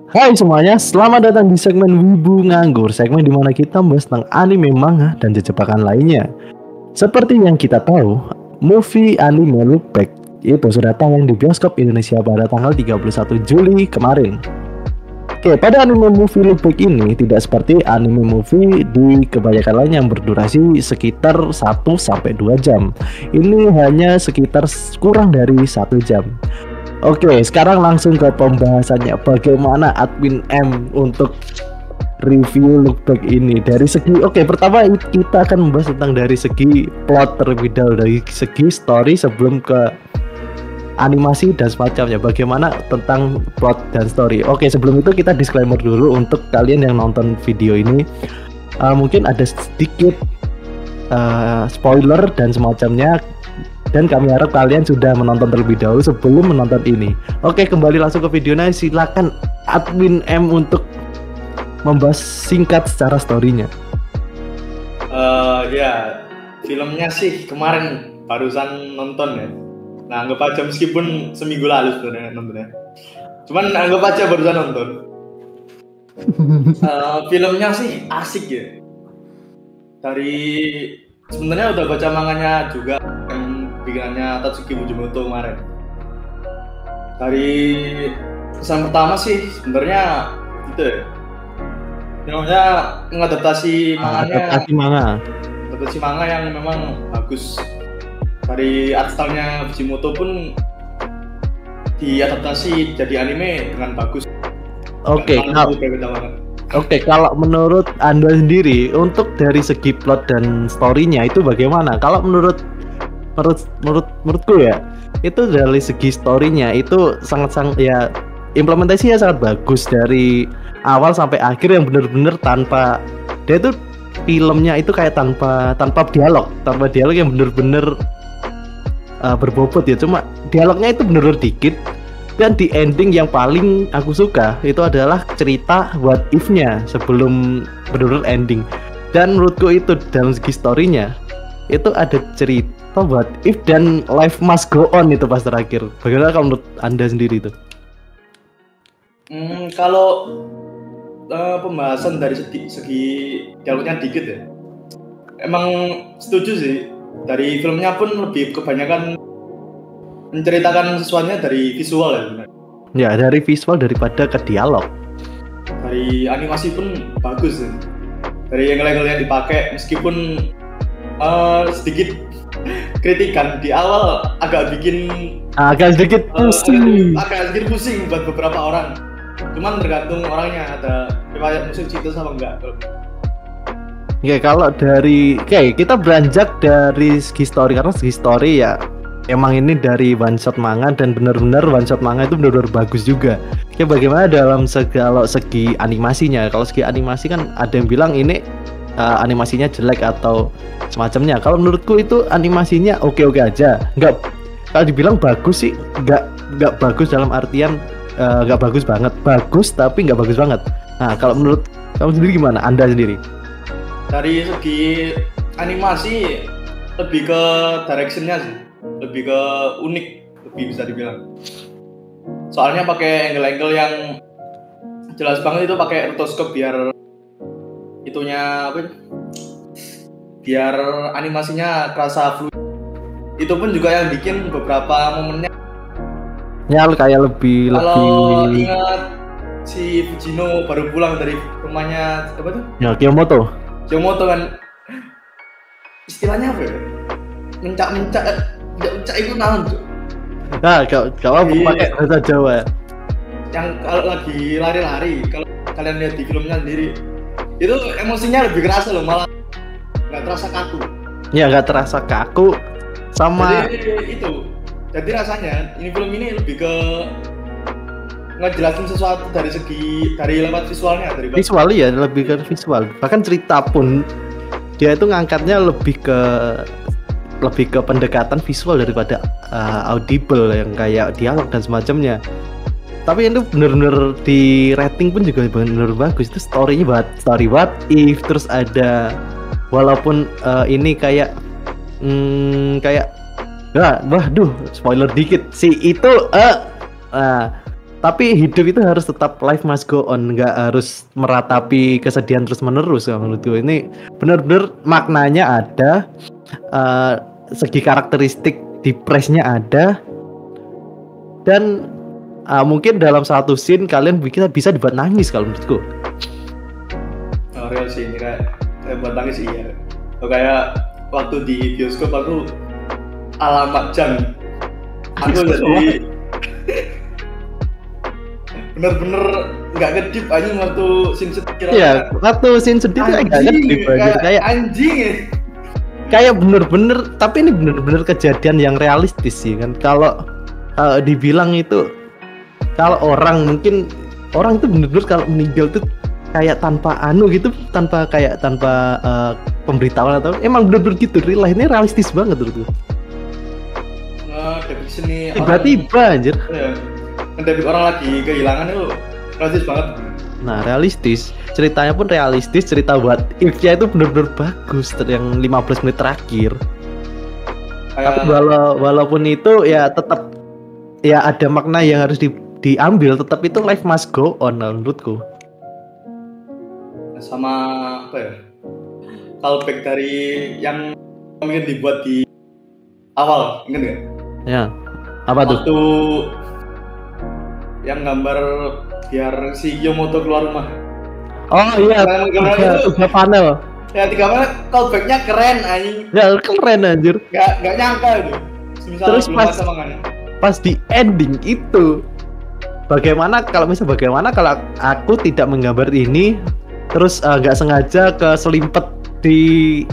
Hai semuanya, selamat datang di segmen Wibu Nganggur, segmen di mana kita membahas tentang anime, manga, dan jebakan lainnya. Seperti yang kita tahu, movie anime Look Back itu sudah tayang di bioskop Indonesia pada tanggal 31 Juli kemarin. Oke, pada anime movie Look Back ini tidak seperti anime movie di kebanyakan lain yang berdurasi sekitar 1-2 jam. Ini hanya sekitar kurang dari 1 jam. Oke, sekarang langsung ke pembahasannya. Bagaimana admin M untuk review Look Back ini dari segi pertama kita akan membahas tentang dari segi plot terlebih dahulu, dari segi story sebelum ke animasi dan semacamnya. Bagaimana tentang plot dan story. Oke, sebelum itu kita disclaimer dulu untuk kalian yang nonton video ini. Mungkin ada sedikit spoiler dan semacamnya, dan kami harap kalian sudah menonton terlebih dahulu sebelum menonton ini. Oke, kembali langsung ke videonya. Silakan admin M untuk membahas singkat secara storynya. Ya, filmnya sih kemarin barusan nonton ya. Nah, anggap aja meskipun seminggu lalu sebenarnya nontonnya. Cuman anggap aja barusan nonton. Filmnya sih asik ya. Dari sebenarnya udah baca manganya juga, yang bikinannya Tatsuki Fujimoto kemarin. Dari kesan pertama sih sebenarnya itu ya. Filmnya mengadaptasi manganya. Adaptasi manga yang memang bagus. Dari art style-nya Fujimoto pun diadaptasi jadi anime dengan bagus. Oke, kalau menurut Anda sendiri, untuk dari segi plot dan story-nya itu bagaimana? Kalau menurutku ya, itu dari segi story-nya itu sangat ya, implementasinya sangat bagus dari awal sampai akhir, yang benar-benar tanpa dia itu filmnya itu kayak tanpa dialog yang benar-benar berbobot ya. Cuma dialognya itu benar-benar dikit. Dan di ending yang paling aku suka itu adalah cerita what if-nya sebelum benar-benar ending. Dan menurutku itu dalam segi story-nya itu ada cerita what if dan life must go on itu pas terakhir. Bagaimana kalau menurut Anda sendiri itu? Kalau pembahasan dari segi dialognya dikit ya, emang setuju sih. Dari filmnya pun lebih kebanyakan menceritakan sesuatunya dari visual ya benar. Ya, dari visual daripada ke dialog. Dari animasi pun bagus ya. Dari angle-angle yang dipakai, meskipun sedikit kritikan di awal agak sedikit pusing buat beberapa orang. Cuman tergantung orangnya, ada riwayat musuh cinta sama enggak. Oke, kalau dari kita beranjak dari segi story, karena segi story ya emang ini dari one shot manga, dan benar-benar one shot manga itu benar-benar bagus juga. Oke, bagaimana dalam segi animasinya? Kalau segi animasi kan ada yang bilang ini animasinya jelek atau semacamnya. Kalau menurutku itu animasinya oke-oke aja. Kalau dibilang bagus sih nggak bagus dalam artian nggak bagus banget. Bagus tapi nggak bagus banget. Nah, kalau menurut kamu sendiri gimana? Anda sendiri? Dari segi animasi lebih ke direction-nya sih, lebih ke unik, lebih bisa dibilang. Soalnya pakai angle-angle yang jelas banget, itu pakai rotoscope biar itunya biar animasinya kerasa fluid. Itu pun juga yang bikin beberapa momennya kayak lebih kalau ingat si Fujino baru pulang dari rumahnya apa tuh? Ya, Kiyomoto kan, istilahnya apa ya? Mencak itu naon tuh? Nah, kalau pakai bahasa Jawa. Yang kalau lagi lari-lari, kalau kalian lihat di filmnya sendiri, itu emosinya lebih kerasa loh, malah nggak terasa kaku. Ya, nggak terasa kaku sama. Jadi rasanya film ini lebih ke ngejelasin sesuatu dari lewat visualnya, dari visual ya, lebih ke visual. Bahkan cerita pun dia itu ngangkatnya lebih ke pendekatan visual daripada audible yang kayak dialog dan semacamnya. Tapi itu bener-bener di rating pun juga bener-bener bagus. Itu story what if, terus ada walaupun ini kayak waduh, spoiler dikit sih itu Tapi hidup itu harus tetap, life must go on, nggak harus meratapi kesedihan terus menerus ya menurutku. Ini benar-benar maknanya ada, segi karakteristik depresnya ada, dan mungkin dalam satu scene kalian bisa dibuat nangis kalau menurutku. Real sih ini kayak buat nangis iya. Kayak waktu di bioskop aku Alamat Jang. Aku jadi bener-bener nggak kedip aja waktu scene sedih. Iya, waktu scene sedih tuh nggak kedip aja, kayak anjing ya. Kayak bener-bener, tapi ini bener-bener kejadian yang realistis sih kan. Kalau dibilang itu, kalau orang itu bener-bener kalau meninggal tuh kayak tanpa tanpa pemberitahuan atau emang bener-bener gitu, ini realistis banget tuh. Depiction nih tiba-tiba anjir. Ya, ngedebik orang lagi kehilangan itu realistis banget. Nah, realistis, ceritanya pun realistis, cerita what if-nya itu bener-bener bagus yang 15 menit terakhir. Tapi walaupun itu ya tetap ya ada makna yang harus diambil, tetap itu life must go on menurutku. Sama apa ya, callback dari yang mungkin dibuat di awal, ingat nggak? Ya, apa tuh? Waktu yang gambar biar si Kiyomoto keluar rumah. Oh iya, tiga panel. Ya 3 panel, callbacknya keren anjing. Ya keren anjir. Gak nyangka itu. Terus pas di ending itu, bagaimana kalau aku tidak menggambar ini, terus nggak sengaja keselimpet di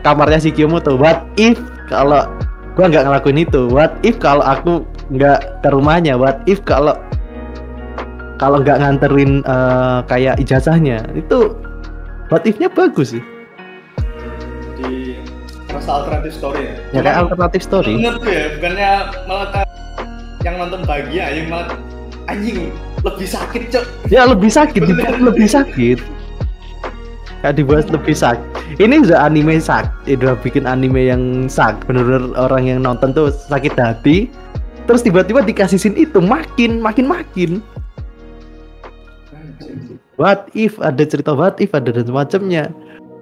kamarnya si Kiyomoto. What if kalau gua nggak ngelakuin itu? What if kalau aku nggak ke rumahnya? What if kalau nggak nganterin kayak ijazahnya? Itu what if-nya bagus sih. Di rasa alternatif story ya. Kayak alternatif story. Menurutku ya, bukannya malah yang nonton bahagia, yang malah anjing lebih sakit cok. Ya lebih sakit, lebih sakit. Kayak dibuat lebih sakit. Ini udah anime udah bikin anime yang bener-bener orang yang nonton tuh sakit hati. Terus tiba-tiba dikasih scene itu makin. What if, ada cerita what if, ada dan semacamnya.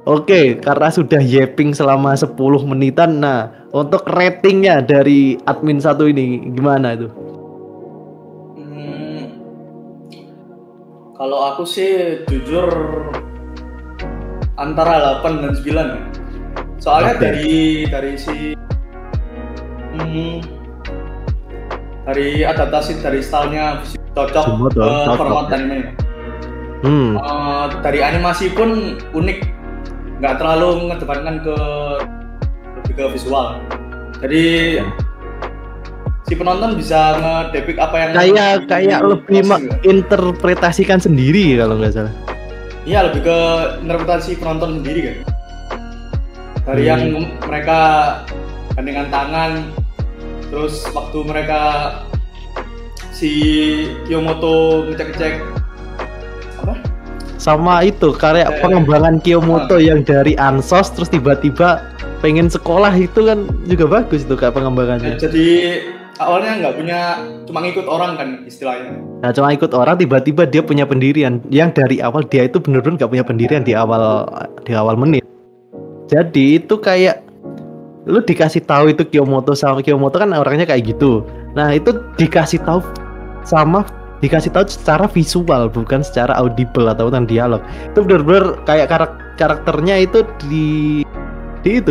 Oke, karena sudah yapping selama 10 menitan. Nah, untuk ratingnya dari admin satu ini gimana itu? Kalau aku sih jujur antara 8 dan 9. Soalnya dari adaptasi dari stylenya cocok ke format anime. Dari animasi pun unik, nggak terlalu mengedepankan lebih ke visual. Jadi si penonton bisa ngedepik apa yang kayak lebih menginterpretasikan sendiri kalau nggak salah. Iya, lebih ke interpretasi penonton sendiri kan. Dari yang mereka gandengan tangan, terus waktu mereka si Kiyomoto ngecek apa? Sama itu karya pengembangan Kiyomoto yang dari Ansos terus tiba-tiba pengen sekolah, itu kan juga bagus tuh kayak pengembangannya. Jadi awalnya cuma ngikut orang kan istilahnya. Nah, cuma ikut orang, tiba-tiba dia punya pendirian yang dari awal dia itu bener-bener gak punya pendirian di awal menit. Jadi itu kayak lu dikasih tahu itu Kiyomoto kan orangnya kayak gitu. Nah, itu dikasih tahu secara visual, bukan secara audible atau dialog. Itu bener-bener kayak karakternya itu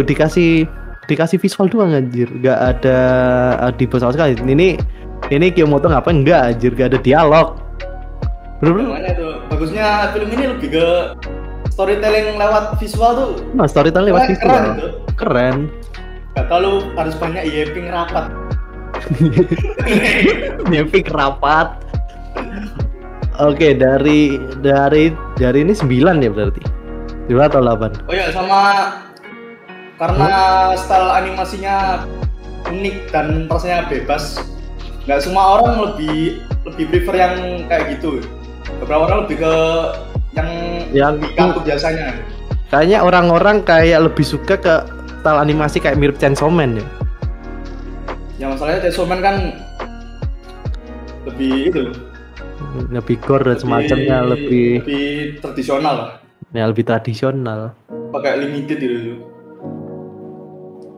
dikasih visual doang anjir, gak ada audible sama sekali. Ini Kiyomoto ngapain? Enggak anjir, gak ada dialog. Makanya tuh bagusnya film ini lebih ke storytelling lewat visual tuh. Nah, storytelling lewat visual keren. Gak terlalu harus banyak yapping rapat. Yapping rapat. Oke, dari ini 9 ya berarti. 2 atau 8? Oh ya, sama karena style animasinya unik dan rasanya bebas. Nggak semua orang lebih prefer yang kayak gitu. Beberapa orang lebih ke yang kaku biasanya. Kayaknya orang-orang kayak lebih suka ke style animasi kayak mirip Chainsaw Man ya. Ya masalahnya Chainsaw Man kan lebih gore dan semacamnya, lebih tradisional lah. Ya lebih tradisional. Pakai limited itu.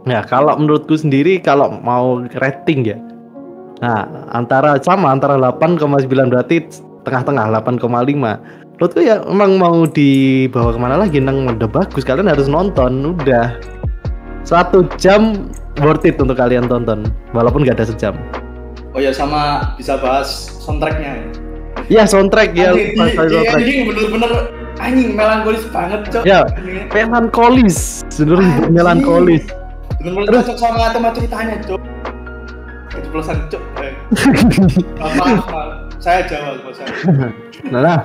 Ya kalau menurutku sendiri kalau mau rating ya, nah antara 8,9 berarti tengah-tengah 8,5. Menurutku ya emang mau dibawa kemana lagi, nang udah bagus, kalian harus nonton. Udah 1 jam worth it untuk kalian tonton walaupun gak ada sejam. Oh ya, sama bisa bahas soundtracknya. Ya soundtrack ya. Ini bener-bener anjing melankolis banget cok. Ya melankolis, sebenarnya melankolis. Bener-bener cocok sama tema ceritanya cok. Itu pulusan cok. Maaf, saya Jawa saya. Nah,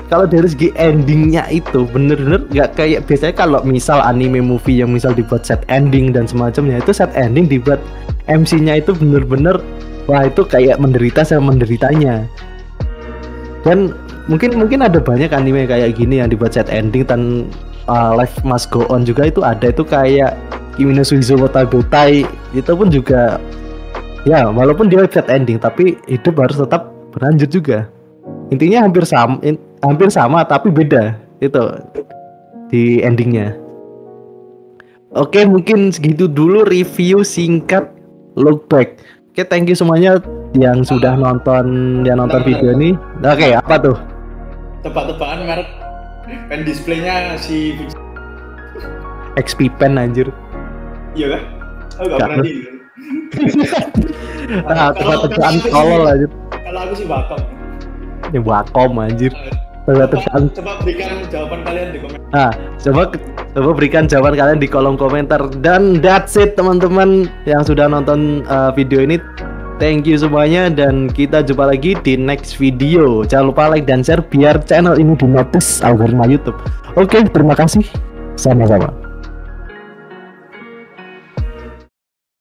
kalau dari segi endingnya itu bener-bener nggak kayak biasanya kalau misal anime movie yang misal dibuat set ending dan semacamnya, itu set ending dibuat MC-nya itu bener-bener wah itu kayak menderita sama menderitanya. Dan mungkin ada banyak anime kayak gini yang dibuat set ending dan life must go on juga itu ada, itu kayak Kimi no Suizo Watabotai itu pun juga ya walaupun dia set ending tapi hidup harus tetap berlanjut juga. Intinya hampir sama tapi beda itu di endingnya. Oke, mungkin segitu dulu review singkat Look Back. Oke, thank you semuanya yang sudah nonton video ini. Oke, apa tuh? Tebak-tebakan merek pen displaynya si XP Pen anjir. Iya kan? Oh gak pernah di. Nah, tebak-tebakan tolol aja. Kalau aku sih Wacom. Ini Wacom anjir. Coba berikan jawaban kalian di komentar. Nah, coba berikan jawaban kalian di kolom komentar. Dan that's it teman-teman yang sudah nonton video ini. Thank you semuanya dan kita jumpa lagi di next video. Jangan lupa like dan share biar channel ini di notice algoritma YouTube. Oke, terima kasih. Sama-sama.